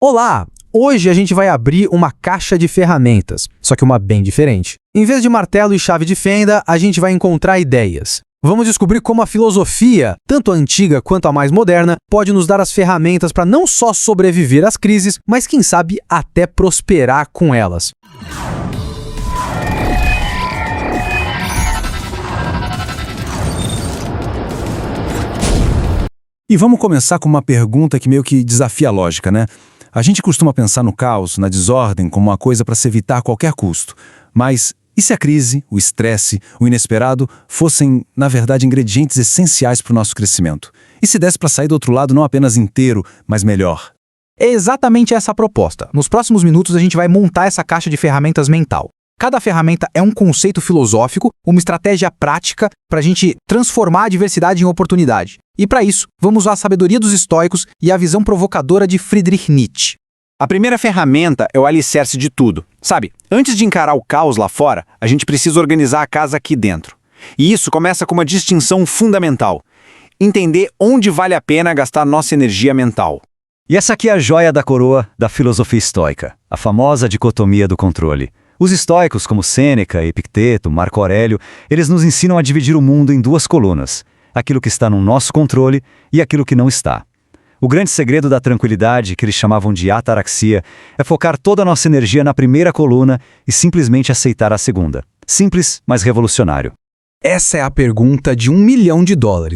Olá! Hoje a gente vai abrir uma caixa de ferramentas, só que uma bem diferente. Em vez de martelo e chave de fenda, a gente vai encontrar ideias. Vamos descobrir como a filosofia, tanto a antiga quanto a mais moderna, pode nos dar as ferramentas para não só sobreviver às crises, mas quem sabe até prosperar com elas. E vamos começar com uma pergunta que meio que desafia a lógica, né? A gente costuma pensar no caos, na desordem, como uma coisa para se evitar a qualquer custo. Mas e se a crise, o estresse, o inesperado fossem, na verdade, ingredientes essenciais para o nosso crescimento? E se desse para sair do outro lado não apenas inteiro, mas melhor? É exatamente essa a proposta. Nos próximos minutos a gente vai montar essa caixa de ferramentas mental. Cada ferramenta é um conceito filosófico, uma estratégia prática para a gente transformar a adversidade em oportunidade. E para isso, vamos usar a sabedoria dos estoicos e a visão provocadora de Friedrich Nietzsche. A primeira ferramenta é o alicerce de tudo. Sabe, antes de encarar o caos lá fora, a gente precisa organizar a casa aqui dentro. E isso começa com uma distinção fundamental. Entender onde vale a pena gastar nossa energia mental. E essa aqui é a joia da coroa da filosofia estoica, a famosa dicotomia do controle. Os estoicos, como Sêneca, Epicteto, Marco Aurélio, eles nos ensinam a dividir o mundo em duas colunas, aquilo que está no nosso controle e aquilo que não está. O grande segredo da tranquilidade, que eles chamavam de ataraxia, é focar toda a nossa energia na primeira coluna e simplesmente aceitar a segunda. Simples, mas revolucionário. Essa é a pergunta de $1 milhão,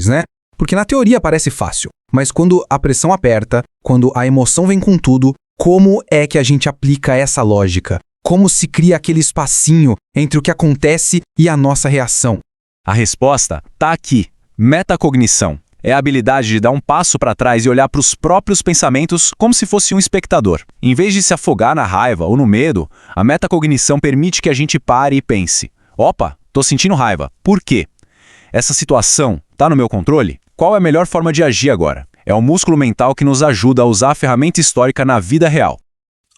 né? Porque na teoria parece fácil, mas quando a pressão aperta, quando a emoção vem com tudo, como é que a gente aplica essa lógica? Como se cria aquele espacinho entre o que acontece e a nossa reação? A resposta está aqui. Metacognição. É a habilidade de dar um passo para trás e olhar para os próprios pensamentos como se fosse um espectador. Em vez de se afogar na raiva ou no medo, a metacognição permite que a gente pare e pense: opa, tô sentindo raiva. Por quê? Essa situação está no meu controle? Qual é a melhor forma de agir agora? É o músculo mental que nos ajuda a usar a ferramenta histórica na vida real.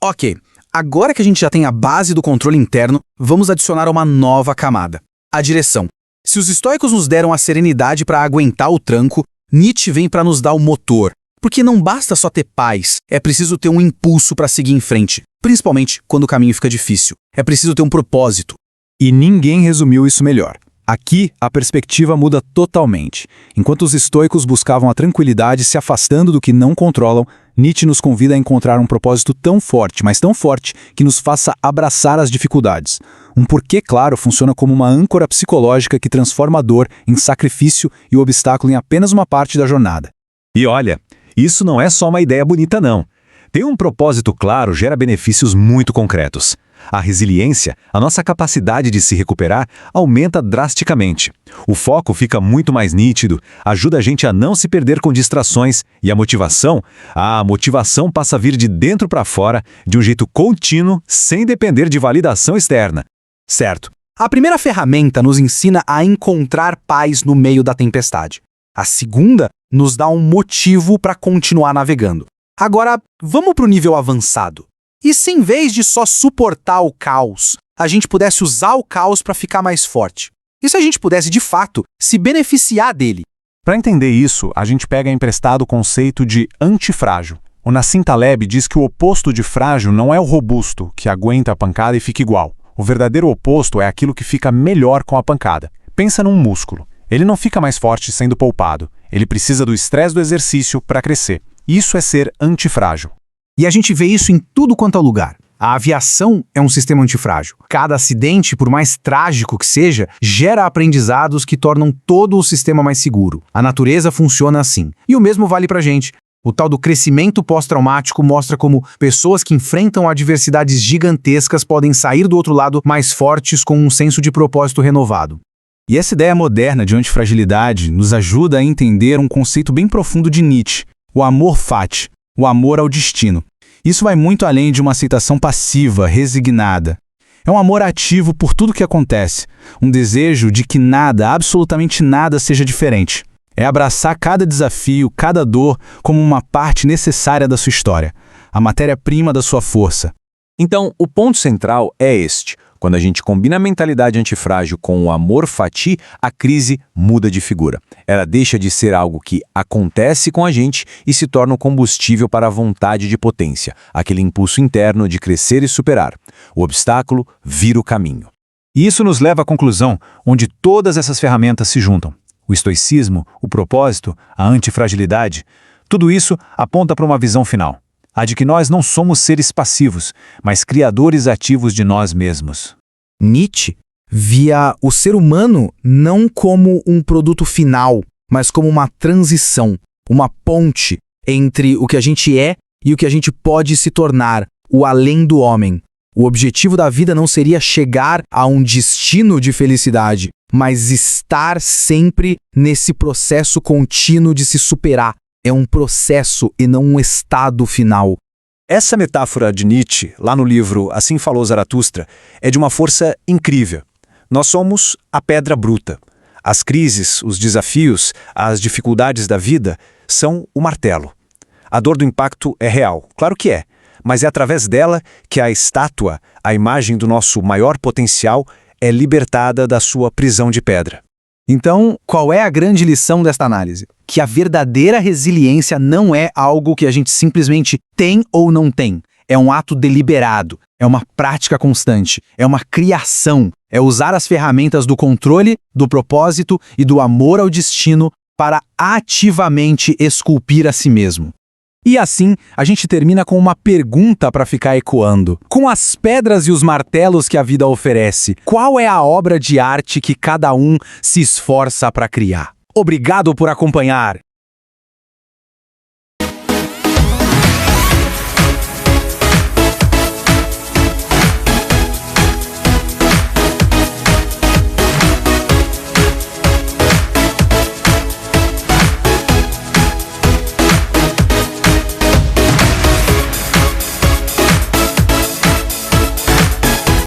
Ok, agora que a gente já tem a base do controle interno, vamos adicionar uma nova camada: a direção. Se os estoicos nos deram a serenidade para aguentar o tranco, Nietzsche vem para nos dar o motor. Porque não basta só ter paz, é preciso ter um impulso para seguir em frente, principalmente quando o caminho fica difícil. É preciso ter um propósito. E ninguém resumiu isso melhor. Aqui, a perspectiva muda totalmente. Enquanto os estoicos buscavam a tranquilidade se afastando do que não controlam, Nietzsche nos convida a encontrar um propósito tão forte, mas tão forte, que nos faça abraçar as dificuldades. Um porquê claro funciona como uma âncora psicológica que transforma a dor em sacrifício e o obstáculo em apenas uma parte da jornada. E olha, isso não é só uma ideia bonita não. Ter um propósito claro gera benefícios muito concretos. A resiliência, a nossa capacidade de se recuperar, aumenta drasticamente. O foco fica muito mais nítido, ajuda a gente a não se perder com distrações e a motivação passa a vir de dentro para fora, de um jeito contínuo, sem depender de validação externa. Certo. A primeira ferramenta nos ensina a encontrar paz no meio da tempestade. A segunda nos dá um motivo para continuar navegando. Agora, vamos para o nível avançado. E se em vez de só suportar o caos, a gente pudesse usar o caos para ficar mais forte? E se a gente pudesse, de fato, se beneficiar dele? Para entender isso, a gente pega emprestado o conceito de antifrágil. O Nassim Taleb diz que o oposto de frágil não é o robusto, que aguenta a pancada e fica igual. O verdadeiro oposto é aquilo que fica melhor com a pancada. Pensa num músculo. Ele não fica mais forte sendo poupado. Ele precisa do estresse do exercício para crescer. Isso é ser antifrágil. E a gente vê isso em tudo quanto é lugar. A aviação é um sistema antifrágil. Cada acidente, por mais trágico que seja, gera aprendizados que tornam todo o sistema mais seguro. A natureza funciona assim. E o mesmo vale pra gente. O tal do crescimento pós-traumático mostra como pessoas que enfrentam adversidades gigantescas podem sair do outro lado mais fortes com um senso de propósito renovado. E essa ideia moderna de antifragilidade nos ajuda a entender um conceito bem profundo de Nietzsche, o amor fati, o amor ao destino. Isso vai muito além de uma aceitação passiva, resignada. É um amor ativo por tudo que acontece, um desejo de que nada, absolutamente nada, seja diferente. É abraçar cada desafio, cada dor, como uma parte necessária da sua história, a matéria-prima da sua força. Então, o ponto central é este. Quando a gente combina a mentalidade antifrágil com o amor fati, a crise muda de figura. Ela deixa de ser algo que acontece com a gente e se torna um combustível para a vontade de potência, aquele impulso interno de crescer e superar. O obstáculo vira o caminho. E isso nos leva à conclusão onde todas essas ferramentas se juntam. O estoicismo, o propósito, a antifragilidade, tudo isso aponta para uma visão final. A de que nós não somos seres passivos, mas criadores ativos de nós mesmos. Nietzsche via o ser humano não como um produto final, mas como uma transição, uma ponte entre o que a gente é e o que a gente pode se tornar, o além do homem. O objetivo da vida não seria chegar a um destino de felicidade, mas estar sempre nesse processo contínuo de se superar. É um processo e não um estado final. Essa metáfora de Nietzsche, lá no livro Assim Falou Zaratustra, é de uma força incrível. Nós somos a pedra bruta. As crises, os desafios, as dificuldades da vida são o martelo. A dor do impacto é real, claro que é, mas é através dela que a estátua, a imagem do nosso maior potencial, é libertada da sua prisão de pedra. Então, qual é a grande lição desta análise? Que a verdadeira resiliência não é algo que a gente simplesmente tem ou não tem. É um ato deliberado, é uma prática constante, é uma criação, é usar as ferramentas do controle, do propósito e do amor ao destino para ativamente esculpir a si mesmo. E assim, a gente termina com uma pergunta para ficar ecoando. Com as pedras e os martelos que a vida oferece, qual é a obra de arte que cada um se esforça para criar? Obrigado por acompanhar!